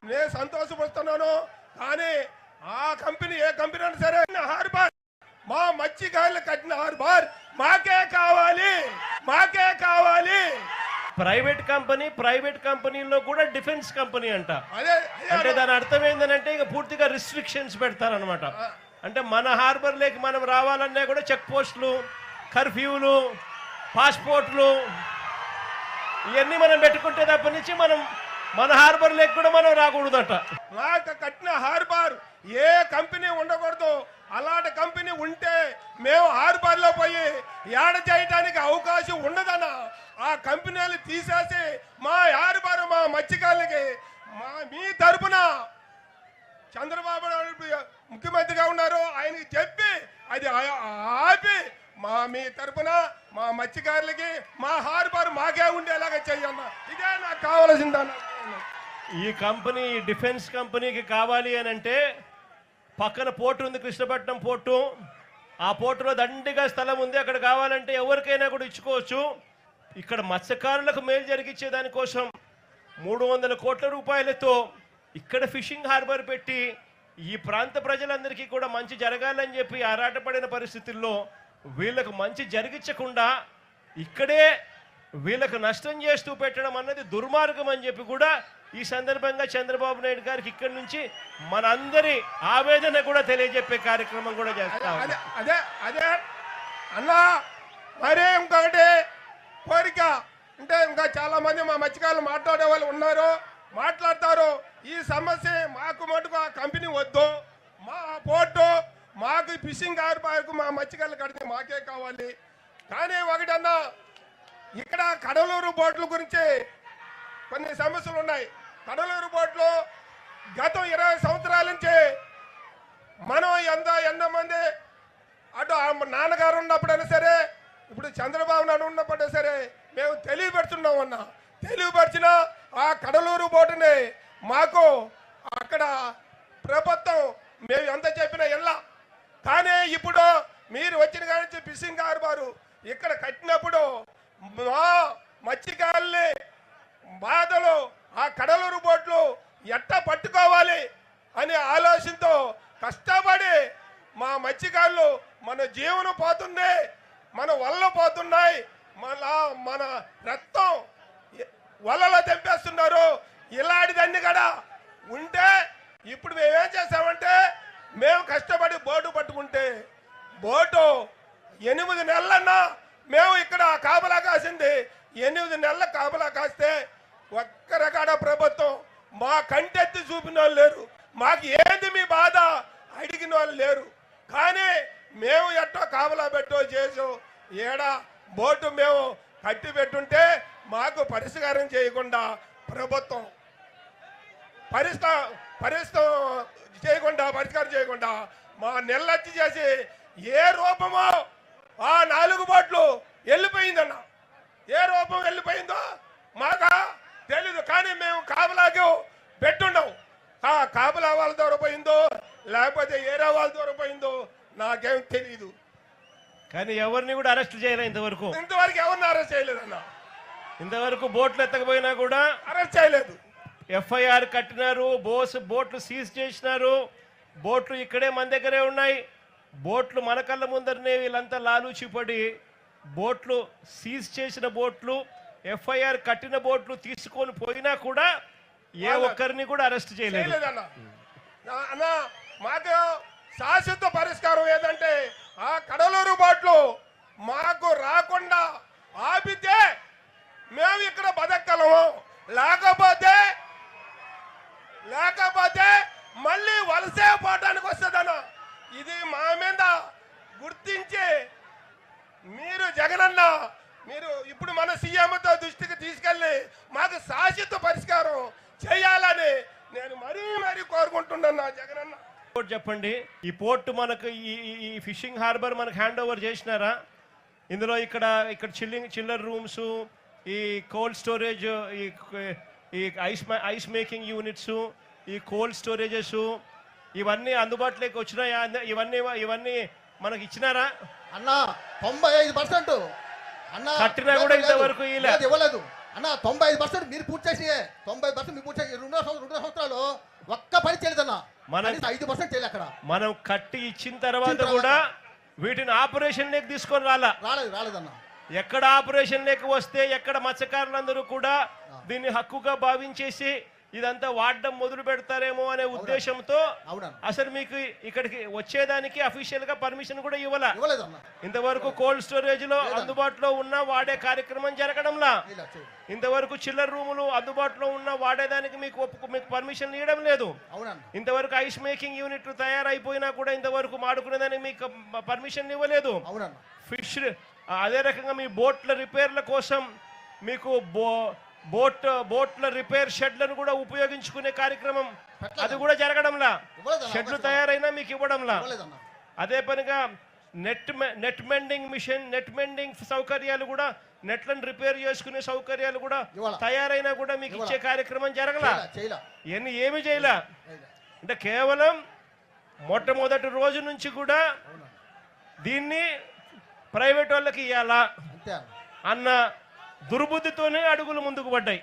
నేను సంతోషపడుతున్నాను. కానీ ఆ కంపెనీ ఏ కంపెనీ అయినా సరే హార్బర్ మా మత్స్యకారులు కట్టిన హార్బర్ మాకే కావాలి, మాకే కావాలి. ప్రైవేట్ కంపెనీలో కూడా డిఫెన్స్ కంపెనీ అంట. అదే అంటే దాని అర్థం ఏంటంటే ఇక పూర్తిగా రిస్ట్రిక్షన్స్ పెడతారనమాట. అంటే మన హార్బర్ లేక మనం రావాలన్నా కూడా చెక్ పోస్టులు, కర్ఫ్యూలు, పాస్పోర్ట్లు ఇవన్నీ మనం పెట్టుకుంటే తప్ప నుంచి మనం మన హార్బర్ లేక కూడా మనం రాకూడదట. నాకు కట్టిన హార్బర్ ఏ కంపెనీ ఉండకూడదు. అలాంటి కంపెనీ ఉంటే మేము హార్బర్ లో పోయి ఏడ చేయడానికి అవకాశం ఉండదన్న. ఆ కంపెనీలు తీసేసి మా హార్బర్ మా మత్స్యకారులకి మీ తరపున చంద్రబాబు నాయుడు ముఖ్యమంత్రిగా ఉన్నారు, ఆయనకి చెప్పి అది ఆపి మీ తరపున మా మత్స్యకారులకి మా హార్బర్ మాకే ఉండేలాగా చెయ్యన్న. ఇదే నాకు కావాల్సిందన్న. ఈ కంపెనీ డిఫెన్స్ కంపెనీకి కావాలి అని అంటే పక్కన పోర్టు ఉంది, కృష్ణపట్నం పోర్టు. ఆ పోర్టులో దండిగా స్థలం ఉంది, అక్కడ కావాలంటే ఎవరికైనా కూడా ఇచ్చుకోవచ్చు. ఇక్కడ మత్స్యకారులకు మేలు జరిగించే దానికోసం 300 కోట్ల రూపాయలతో ఇక్కడ ఫిషింగ్ హార్బర్ పెట్టి ఈ ప్రాంత ప్రజలందరికీ కూడా మంచి జరగాలని చెప్పి ఆరాటపడిన పరిస్థితుల్లో వీళ్ళకు మంచి జరిగించకుండా ఇక్కడే వీళ్ళకు నష్టం చేస్తూ పెట్టడం అన్నది దుర్మార్గం అని చెప్పి కూడా ఈ సందర్భంగా చంద్రబాబు నాయుడు గారికి ఇక్కడి నుంచి మనందరి ఆవేదన కూడా తెలియజెప్పే కార్యక్రమం కూడా చేస్తాం. అదే అదే అన్న. మరే ఇంకొకటి కోరిక అంటే ఇంకా చాలా మంది మా మత్స్యకారులు మాట్లాడే వాళ్ళు ఉన్నారు, మాట్లాడతారు. ఈ సమస్య మాకు మటుకు ఆ కంపెనీ వద్దు, మా పోర్టు మాకు ఫిషింగ్ హార్బర్కు మా మత్స్యకారులు కడితే మాకే కావాలి. కానీ ఒకటన్నా ఇక్కడ కడలూరు బోట్ల గురించి కొన్ని సమస్యలు ఉన్నాయి. కడలూరు బోట్లు గతం 20 సంవత్సరాల నుంచి మనం ఎంతమంది అటు నాన్నగారు ఉన్నప్పుడైనా సరే, ఇప్పుడు చంద్రబాబు నాయుడు ఉన్నప్పుడైనా సరే మేము తెలియపరుచున్నాం అన్న. తెలియపరిచిన ఆ కడలూరు బోటుని మాకు అక్కడ ప్రభుత్వం మేము ఎంత చెప్పినా ఎలా. కానీ ఇప్పుడు మీరు వచ్చిన కానీ ఫిషింగ్ హార్బర్ ఇక్కడ కట్టినప్పుడు మా మత్స్యకారుల్ని బాధలు ఆ కడలూరు బోట్లు ఎట్టా పట్టుకోవాలి అనే ఆలోచనతో కష్టపడి మా మత్స్యకారులు మన జీవనం పోతుంది, మన వల్ల పోతున్నాయి, మన రక్తం వలలో తెంపేస్తున్నారు. ఇలాంటిదన్నీ కూడా ఉంటే ఇప్పుడు మేమేం చేసామంటే మేము కష్టపడి బోటు పట్టుకుంటే బోటు 8 నెలలన్నా మేము ఇక్కడ కాపలా కాసింది. 8 నెలల కాపలా కాస్తే ఒక్కరకాడ ప్రభుత్వం మా కంటెత్తి చూపిన వాళ్ళు లేరు, మాకు ఏంది మీ బాధ అడిగిన వాళ్ళు లేరు. కానీ మేము ఎట్టో కాపలా పెట్టో చేసో ఏడా బోటు మేము కట్టి పెట్టుంటే మాకు పరిష్కారం చేయకుండా ప్రభుత్వం పరిష్కారం చేయకుండా మా నెల్లచ్చి చేసి ఏ రూపమో ఆ 4 బోట్లు వెళ్ళిపోయిందన్న. ఏ రూపం వెళ్ళిపోయిందో మాకు తెలీదు. కానీ మేము కాపలాకి పెట్టుండవు. ఆ కాపలా వాళ్ళ ద్వారా పోయిందో లేకపోతే ఏరే వాళ్ళ ద్వారా పోయిందో నాకేం తెలీదు. కానీ ఎవరిని కూడా అరెస్ట్ చేయలేదు ఇంతవరకు ఎవరిని అరెస్ట్ చేయలేదన్న. ఇంతవరకు బోట్లు ఎత్తకపోయినా కూడా అరెస్ట్ చేయలేదు. ఎఫ్ఐఆర్ కట్టినారు, బోట్లు సీజ్ చేసినారు. బోట్లు ఇక్కడే మన దగ్గరే ఉన్నాయి. బోట్లు మన కళ్ళ ముందరనే వీళ్ళంతా లాలూచిపడి బోట్లు సీజ్ చేసిన బోట్లు, ఎఫ్ఐఆర్ కట్టిన బోట్లు తీసుకొని పోయినా కూడా ఏ ఒక్కరిని కూడా అరెస్ట్ చేయలేదు. అన్న మాకు శాశ్వత పరిష్కారం ఏదంటే ఆ కడలూరు బోట్లు మాకు రాకుండా ఆపితే మేము ఇక్కడ బతకగలము, లేకపోతే మళ్ళీ వలసే పోవటానికి వస్తుందన్న. ఇది మా మీద గుర్తించి మీరు జగనన్న మీరు ఇప్పుడు మన సీఎంతో దృష్టికి తీసుకెళ్ళి మాకు శాశ్వత పరిష్కారం చేయాలని నేను మరీ కోరుకుంటున్నా జగనన్న. చెప్పండి, ఈ పోర్టు మనకు ఈ ఫిషింగ్ హార్బర్ మనకు హ్యాండ్ ఓవర్ చేసినారా? ఇందులో ఇక్కడ చిల్లర్ రూమ్స్, ఈ కోల్డ్ స్టోరేజ్, ఈ ఐస్ మేకింగ్ యూనిట్స్, ఈ కోల్డ్ స్టోరేజెస్ ఇవన్నీ అందుబాటులోకి వచ్చినాయా? ఇవన్నీ మనకి ఇచ్చినారా అన్న? 95% అన్న కట్టినా కూడా ఇంతవరకు ఇవ్వలేదు. అన్న 95% మీరు పూర్తి చేసి 90% మీరు పూర్తి చేసి 2 సంవత్సరాలు ఒక్క పని చేయలేదన్న. మనం 5% చేయలే అక్కడ. మనం కట్టి ఇచ్చిన తర్వాత కూడా వీటిని ఆపరేషన్ లేక తీసుకొని రాలేదన్న. ఎక్కడ ఆపరేషన్ లేక వస్తే ఎక్కడ మత్స్యకారులందరూ కూడా దీన్ని హక్కుగా భావించేసి ఇదంతా వాడడం మొదలు పెడతారేమో అనే ఉద్దేశంతో అసలు మీకు ఇక్కడికి వచ్చేదానికి అఫీషియల్ గా పర్మిషన్ కూడా ఇవ్వలేదన్న. ఇంతవరకు కోల్డ్ స్టోరేజ్ లో అందుబాటులో ఉన్న వాడే కార్యక్రమం జరగడంలా, ఇంతవరకు చిల్లర్ రూములు అందుబాటులో ఉన్న వాడేదానికి మీకు పర్మిషన్ ఇవ్వడం లేదు. ఇంతవరకు ఐస్ మేకింగ్ యూనిట్లు తయారైపోయినా కూడా ఇంతవరకు మాడుకునేదానికి మీకు పర్మిషన్ ఇవ్వలేదు. ఫిష్ అదే రకంగా మీ బోట్ల రిపేర్ల కోసం మీకు బోట్ల రిపేర్ షెడ్లను కూడా ఉపయోగించుకునే కార్యక్రమం అది కూడా జరగడంలా, షెడ్లు తయారైనా మీకు ఇవ్వడంలా. అదే పనిగా net mending machine, net mending సౌకర్యాలు కూడా, నెట్లను రిపేర్ చేసుకునే సౌకర్యాలు కూడా తయారైనా కూడా మీకు ఇచ్చే కార్యక్రమం జరగలా. ఇవన్నీ ఏమి చేయలే. అంటే కేవలం మొట్టమొదటి రోజు నుంచి కూడా దీన్ని ప్రైవేట్ వాళ్ళకి ఇవ్వాలా అన్న దుర్బుద్ధితోనే అడుగులు ముందుకు పడ్డాయి.